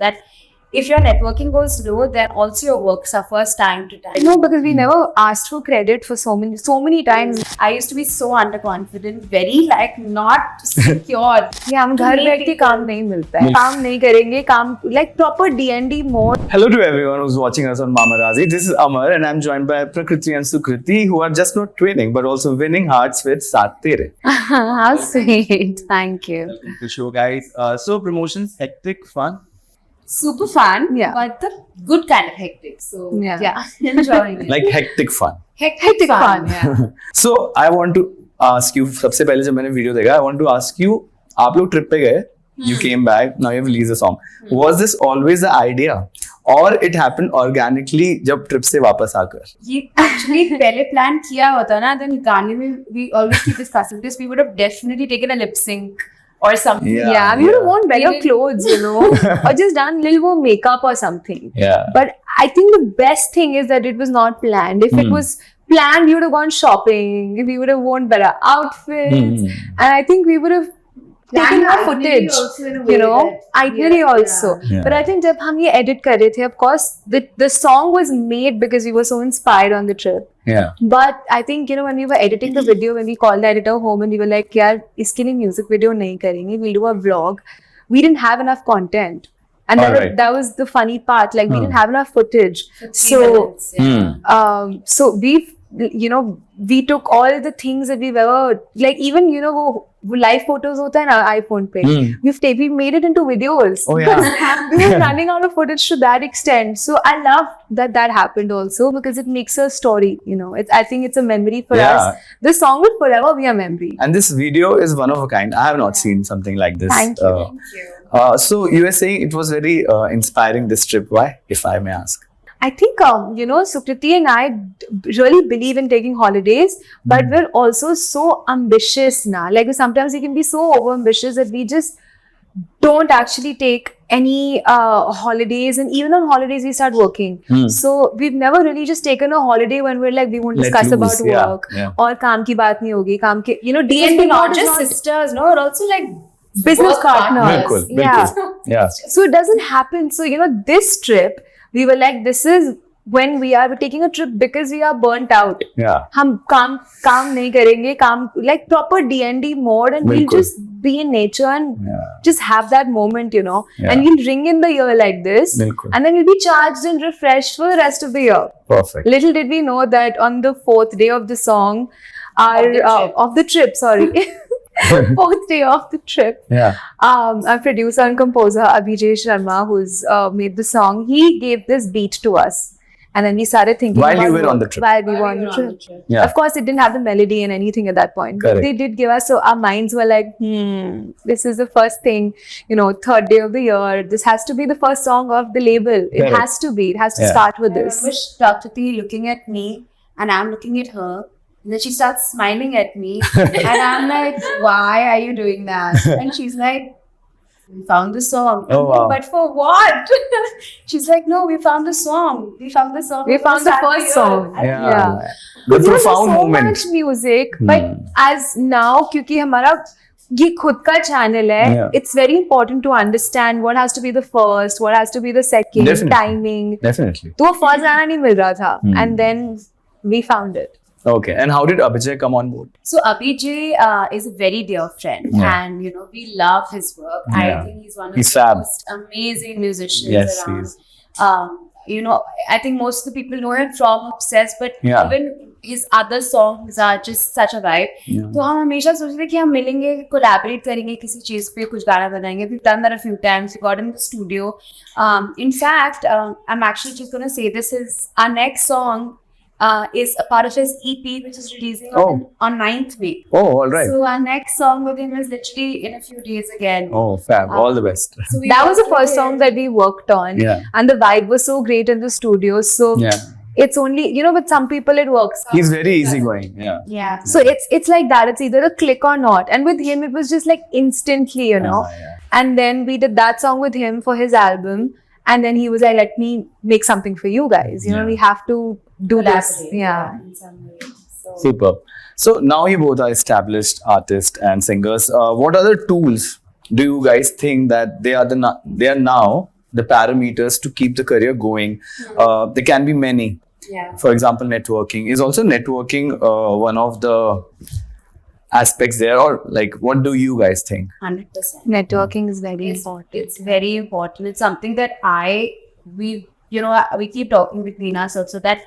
that if your networking goes low, then also your work suffers time to time. No, because we never asked for credit for so many times. I used to be so underconfident, very like not secure. Yeah, हम घर बैठ के काम नहीं मिलता है, काम नहीं करेंगे, काम like proper D&D mode. Hello to everyone who's watching us on Mamarazi. This is Amar and I'm joined by Prakriti and Sukriti, who are just not twinning but also winning hearts with Saath Tere. How sweet. Thank you. Welcome to the show, guys. So promotions, hectic, fun. Super fun, Yeah. but the good kind of hectic. So Yeah. enjoying it. Like hectic fun. hectic fun. Yeah. So I want to ask you, सबसे पहले जब मैंने video देखा, I want to ask you, आप लोग trip पे गए, you came back, now you have released a song. Was this always the idea, or it happened organically जब ट्रिप से वापस आकर? ये actually पहले plan किया होता ना, then गाने में we always keep discussing this. We would have definitely taken a lip sync or something. Yeah, we would have worn better clothes, you know, or just done a little more makeup or something. Yeah. But I think the best thing is that it was not planned. If it was planned, we would have gone shopping. We would have worn better outfits, and I think we would have taken more footage. You know, itinerary also. Yeah. But I think जब हम ये edit कर रहे थे, of course, the song was made because we were so inspired on the trip. Yeah. But I think, you know, when we were editing the video, when we called the editor home and we were like, यार इसके लिए music video नहीं करेंगे, we'll do a vlog. We didn't have enough content. And Alright. that was the funny part. Like, we didn't have enough footage. So, so we took all the things that we've ever, like, even, you know, वो live photos होता है ना iPhone पे. We made it into videos. Oh, yeah. We were running out of footage to that extent. So I love that happened also because it makes a story, you know. I think it's a memory for Yeah. us. This song will forever be a memory. And this video is one of a kind. I have not seen something like this. Thank you. Thank you. So you were saying it was very inspiring, this trip. Why, if I may ask? I think, you know, Sukriti and I really believe in taking holidays, but we're also so ambitious now. Like, sometimes we can be so over-ambitious that we just don't actually take any holidays, and even on holidays we start working. So we've never really just taken a holiday when we're like, we won't Let discuss about loose, yeah, work, yeah. or काम की बात नहीं होगी, काम के, you know, And D&D we're not mode is just not sisters, no, we're also like business work partners. Bilkul, Yeah. bilkul. Yeah. So it doesn't happen. So, you know, this trip, we were like, this is when we're taking a trip because we are burnt out. Yeah. हम काम नहीं करेंगे, काम like proper D&D mode, and we'll बिल्कुल. just be in nature and Yeah. just have that moment, you know. Yeah. And we'll ring in the year like this, बिल्कुल. and then we'll be charged and refreshed for the rest of the year. Perfect. Little did we know that on the 4th day of the song, of the trip, sorry. 4th day of the trip, Yeah. our producer and composer Abhijay Sharma, who's made the song, he gave this beat to us, and then we started thinking While you about were on the what- trip. While we were on the trip. Yeah. Of course, it didn't have the melody and anything at that point. But Correct. they did give us, so our minds were like, this is the first thing, you know, 3rd day of the year. This has to be the first song of the label. It Correct. has to be. It has to Yeah. start with I this. remember Prakriti looking at me and I'm looking at her. And then she starts smiling at me and I'm like, why are you doing that? And she's like, we found the song. Oh, wow. But for what? She's like, no, we found the song. We found the song. We found the Start first year." song. Yeah. Yeah. The There's profound so moment. much music, but as now, क्योंकि हमारा ये खुद का channel है, Yeah. it's very important to understand what has to be the first, what has to be the second, Definitely. timing. Definitely. तो वो first गाना नहीं मिल रहा था, and then we found it. Okay. And how did Abhijay come on board? So Abhijay is a very dear friend, Yeah. and you know we love his work. I Yeah. think he's one of He's the fab. most amazing musicians Yes, he around. is. You know, I think most of the people know him from Obsessed, but Yeah. even his other songs are just such a vibe. Yeah. तो हम हमेशा सोचते थे कि हम मिलेंगे, collaborate करेंगे किसी चीज़ पे, कुछ गाना बनाएंगे. We've done that a few times. We got in the studio. In fact, I'm actually just going to say this is our next song. Is a part of his EP, which is releasing on 9th May. Oh, all right. So our next song with him is literally in a few days again. Oh, fab. All the best. So we That was the worked first with song him. that we worked on, Yeah. and the vibe was so great in the studio. So Yeah. it's only, you know, with some people it works. He's very easygoing. Yeah. Yeah. So it's like that. It's either a click or not. And with him, it was just like instantly, you know. Yeah. And then we did that song with him for his album. And then he was like, let me make something for you guys. You know, Yeah. we have to do this. Collaborate, Yeah. in some way. So Superb. So now you both are established artists and singers. What other tools do you guys think that they are now the parameters to keep the career going. There can be many. Yeah. For example, networking is also networking one of the aspects there, or like, what do you guys think? 100%. Networking is very It's, important. it's very important. It's something that we keep talking between us also, that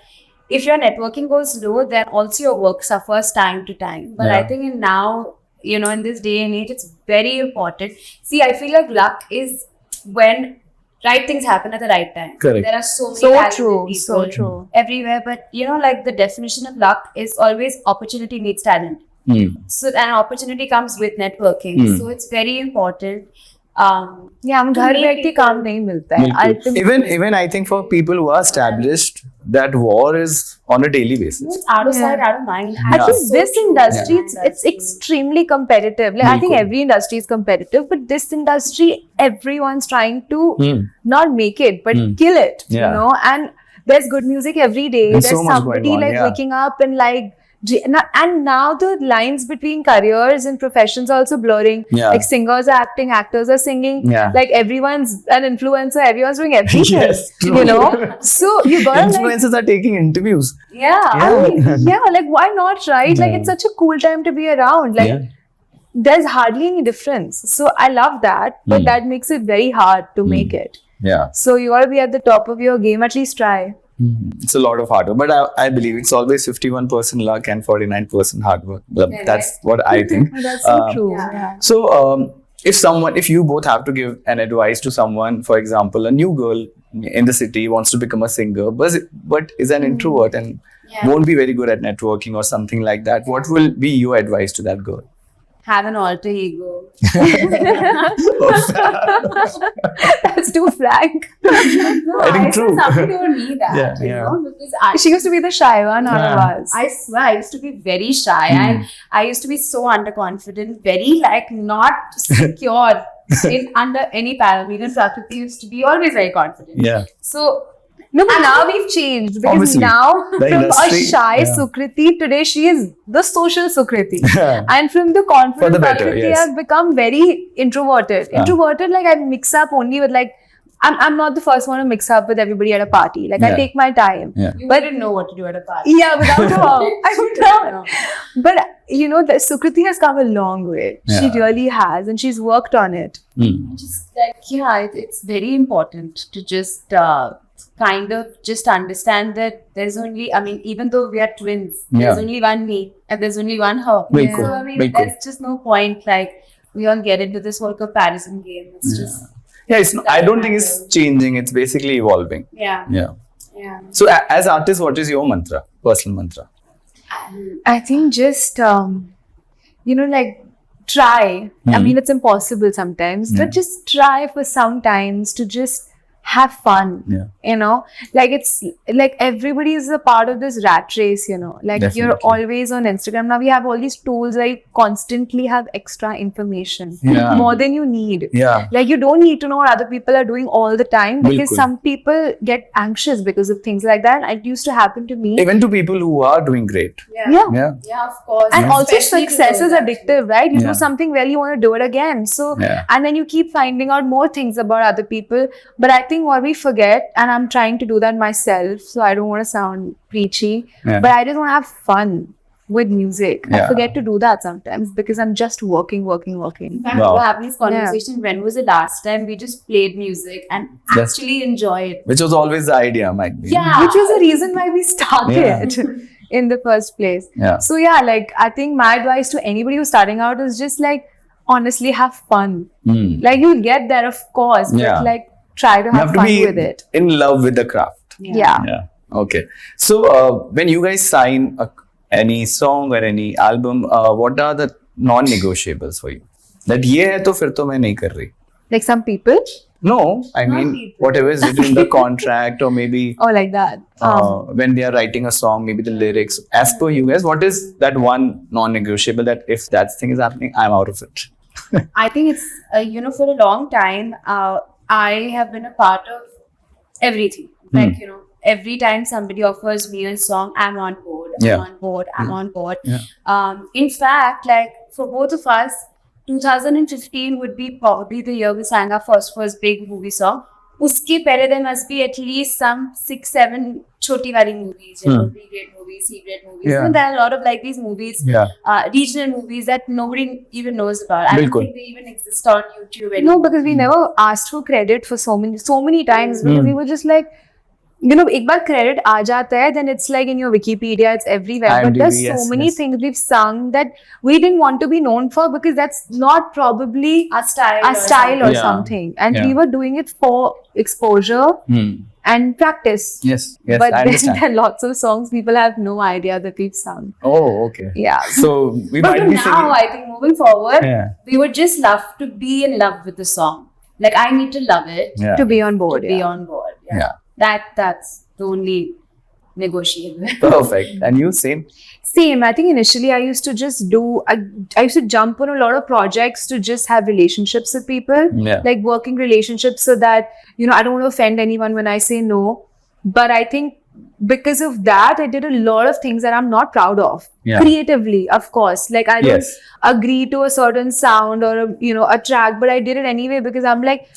if your networking goes low, then also your work suffers time to time. But I Yeah. think now, in this day and age, it's very important. See, I feel like luck is when right things happen at the right time. Correct. There are so many So talented true, so people true. everywhere, but like the definition of luck is always opportunity meets talent. So an opportunity comes with networking. So it's very important. Yeah, हम To घर make बैठ के people- काम नहीं मिलता है. बिल्कुल. Ultimately, Even I think for people who are established, that war is on a daily basis. It's out of sight, Yeah. out of mind. I Yeah. think So this true. industry, Yeah. it's extremely competitive. Like I think Bilkul. every industry is competitive, but this industry, everyone's trying to not make it, but kill it. Yeah. And there's good music every day. There's There's so much going somebody on, like yeah. waking up and like. And now the lines between careers and professions are also blurring. Yeah. Like singers are acting, actors are singing. Yeah. Like everyone's an influencer, everyone's doing everything. Yes, true. So you gotta like, Influencers are taking interviews. Yeah. I mean, yeah, like why not, right? Like Yeah. it's such a cool time to be around. Like Yeah. there's hardly any difference. So I love that, but that makes it very hard to make it. Yeah. So you gotta be at the top of your game. At least try. It's a lot of hard work, but I believe it's always 51% luck and 49% hard work. That's what I think. That's so true. yeah. So, if you both have to give an advice to someone, for example, a new girl in the city wants to become a singer, but is an introvert and Yeah. won't be very good at networking or something like that, what will be your advice to that girl? Have an alter ego. That's too frank. No, I think true. Somebody told me that. Yeah, you yeah. know, because She used to be the shy one out of Yeah. us. I swear, I used to be very shy. I used to be so underconfident, very like not secure under any parameter. Prakriti used to be always very confident. Yeah. So No, but now we've changed because Obviously. now The from industry, a shy yeah. Sukriti, today she is the social Sukriti. Yeah. And from the confident For the better, Prakriti, yes. I've become very introverted. Yeah. Introverted, like I mix up only with like, I'm not the first one to mix up with everybody at a party. Like I Yeah. take my time. Yeah. you wouldn't know what to do at a party. Yeah, without her. I would not. No. But the Sukriti has come a long way. She Yeah. really has, and she's worked on it. Just like it's very important to just kind of just understand that there's only, I mean, even though we are twins, there's Yeah. only one me and there's only one her. Bilkul, So I mean, bilkul. there's just no point like we all get into this whole comparison game. It's just Yeah, I don't think it's changing. It's basically evolving. yeah. Yeah. So, as artist, what is your mantra, personal mantra? I think just like try. I mean, it's impossible sometimes, but just try for some times to just have fun. Yeah. Like it's like everybody is a part of this rat race. Like you're Definitely. always on Instagram now. We have all these tools where you constantly have extra information, Yeah. more than you need. Yeah. Like you don't need to know what other people are doing all the time because Bilkul. some people get anxious because of things like that. It used to happen to me. Even to people who are doing great. Yeah. Yeah, of course. And also Especially to success those is addictive, right? You Yeah. do something well, you want to do it again. So, Yeah. and then you keep finding out more things about other people. But I think what we forget, and I'm trying to do that myself, so I don't want to sound preachy, Yeah. but I just want to have fun with music. I Yeah. forget to do that sometimes because I'm just working. In fact, Wow. we were having this conversation. When was the last time we just played music and Yes. actually enjoyed? Which was always the idea, might be. Yeah. Which was the reason why we started in the first place. Yeah. So yeah, like I think my advice to anybody who's starting out is just like honestly have fun. Like you'll get there, of course, but Yeah. like try to You have have to fun be with it. in love with the craft. Yeah. Yeah. Okay. So, when you guys sign any song or any album, what are the non-negotiables for you? That ये है तो फिर तो मैं नहीं कर रही. Like some people, No, I mean people. whatever is written in the contract or maybe or like that. when they are writing a song, maybe the lyrics. As per you guys, what is that one non-negotiable that if that thing is happening, I'm out of it? I think it's, for a long time, I have been a part of everything. Like, every time somebody offers me a song, I'm on board. Yeah. I'm on board. Yeah. In fact, like for both of us, 2015 would be probably the year we sang our first big movie song. उसके पहले there must be at least some 6-7 छोटी वाली movies, you know, B-grade movies, C-grade movies. Yeah. You know, there are a lot of like these movies, Yeah. regional movies that nobody even knows about. I don't बिल्कुल. think they even exist on YouTube anymore. No, because we never asked for credit for so many times because we were just like, you know, एक बार credit आ जाता है, then it's like in your Wikipedia, it's everywhere. But IMDb, there's so yes, many yes. things we've sung that we didn't want to be known for because that's not probably Our style. our style or Yeah. something. And Yeah. we were doing it for exposure and practice. Yes, yes, But I then understand. there are lots of songs people have no idea that we've sung. Oh, okay. Yeah. So we But might be now, singing. I think moving forward, Yeah. we would just love to be in love with the song. Like I need to love it Yeah. To be on board. to be yeah. on board. Yeah. That's the only negotiable. Perfect. And you, same? Same. I think initially I used to just do, I used to jump on a lot of projects to just have relationships with people, Yeah. like working relationships so that, you know, I don't want to offend anyone when I say no. But I think because of that, I did a lot of things that I'm not proud of. Yeah. Creatively, of course. Like I don't Yes. agree to a certain sound or, you know, a track, but I did it anyway because I'm like,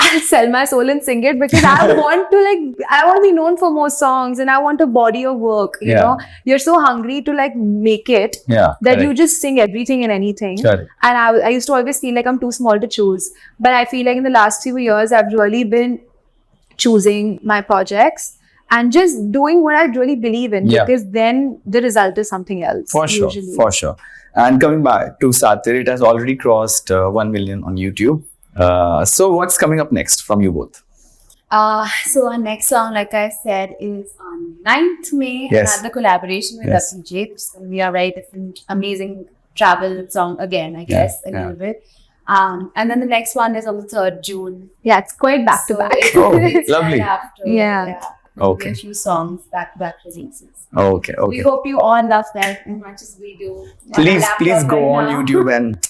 I'll sell my soul and sing it because I want to I want to be known for more songs and I want a body of work, you Yeah. know. You're so hungry to like make it Yeah. that you correct. just sing everything and anything. Correct. And I used to always feel like I'm too small to choose. But I feel like in the last few years, I've really been choosing my projects and just doing what I really believe in Yeah. because then the result is something else. For sure, usually. for sure. And coming back to Satir, it has already crossed 1 million on YouTube. So what's coming up next from you both? So our next song, like I said, is on 9th May. Yes. Another collaboration with Yes. WJ. It's going to be a very different, amazing travel song again, I guess, a yeah. little bit. And then the next one is on the 3rd June. Yeah, it's quite back to So back. it's- Oh, it's right lovely. after, Yeah. There'll be Okay. A few songs back-to-back releases. Okay, We okay. hope you all love that as much as we do. Please, Laptop please go right on now. YouTube and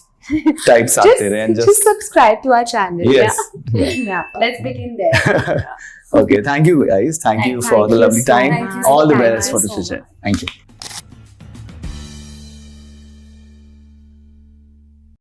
type Satir and just subscribe to our channel. yes. Yeah, let's begin there. Okay, thank you guys. Thank you Thank for the you lovely so time. much. All the Thank best you for the so future. much. Thank you.